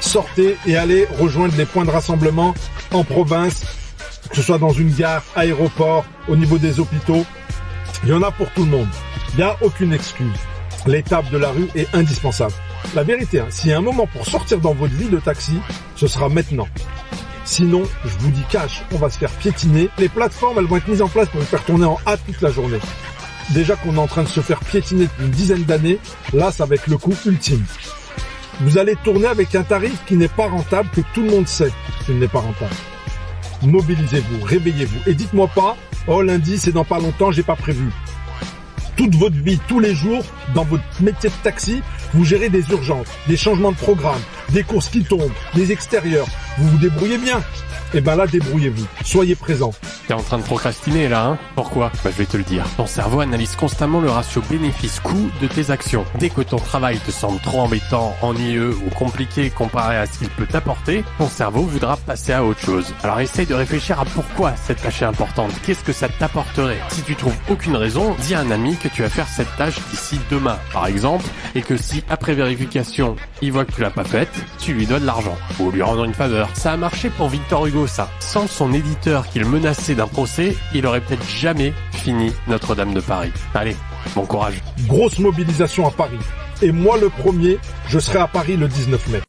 Sortez et allez rejoindre les points de rassemblement en province, que ce soit dans une gare, aéroport, au niveau des hôpitaux. Il y en a pour tout le monde. Il n'y a aucune excuse. L'étape de la rue est indispensable. La vérité, s'il y a un moment pour sortir dans votre vie de taxi, ce sera maintenant. Sinon, je vous dis cash, on va se faire piétiner. Les plateformes, elles vont être mises en place pour vous faire tourner en A toute la journée. Déjà qu'on est en train de se faire piétiner depuis une dizaine d'années, là, ça va être le coup ultime. Vous allez tourner avec un tarif qui n'est pas rentable, que tout le monde sait qu'il n'est pas rentable. Mobilisez-vous, réveillez-vous et dites-moi pas « Oh, lundi, c'est dans pas longtemps, j'ai pas prévu ». Toute votre vie, tous les jours, dans votre métier de taxi, vous gérez des urgences, des changements de programme, des courses qui tombent, des extérieurs. Vous vous débrouillez bien. Et ben là, débrouillez-vous. Soyez présents. T'es en train de procrastiner là, hein? Pourquoi? Je vais te le dire. Ton cerveau analyse constamment le ratio bénéfice-coût de tes actions. Dès que ton travail te semble trop embêtant, ennuyeux ou compliqué comparé à ce qu'il peut t'apporter, ton cerveau voudra passer à autre chose. Alors essaye de réfléchir à pourquoi cette tâche est importante. Qu'est-ce que ça t'apporterait? Si tu trouves aucune raison, dis à un ami que tu vas faire cette tâche d'ici demain, par exemple, et que si, après vérification, il voit que tu l'as pas faite, tu lui donnes de l'argent. Ou lui rendre une faveur. Ça a marché pour Victor Hugo, ça. Sans son éditeur qu'il menaçait d'un procès, il aurait peut-être jamais fini Notre-Dame de Paris. Allez, bon courage. Grosse mobilisation à Paris. Et moi, le premier, je serai à Paris le 19 mai.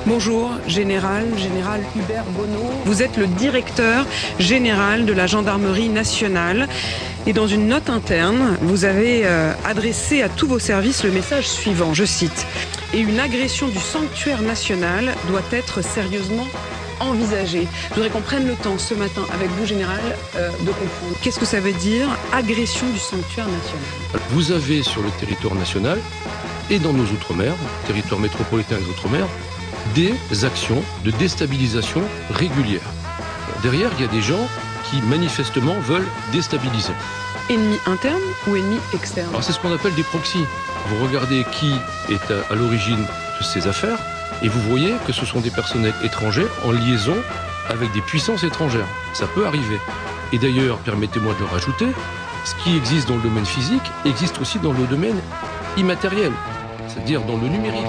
Bonjour, général Hubert Bonneau. Vous êtes le directeur général de la gendarmerie nationale. Et dans une note interne, vous avez adressé à tous vos services le message suivant, je cite. « Et une agression du sanctuaire national doit être sérieusement envisagée ». Je voudrais qu'on prenne le temps ce matin avec vous, général, de comprendre. Qu'est-ce que ça veut dire, agression du sanctuaire national? Vous avez sur le territoire national et dans nos outre-mer, territoire métropolitain et des outre-mer, des actions de déstabilisation régulières. Derrière, il y a des gens qui manifestement veulent déstabiliser. Ennemi interne ou ennemi externe? Alors c'est ce qu'on appelle des proxys. Vous regardez qui est à l'origine de ces affaires et vous voyez que ce sont des personnels étrangers en liaison avec des puissances étrangères. Ça peut arriver. Et d'ailleurs, permettez-moi de le rajouter, ce qui existe dans le domaine physique existe aussi dans le domaine immatériel, c'est-à-dire dans le numérique.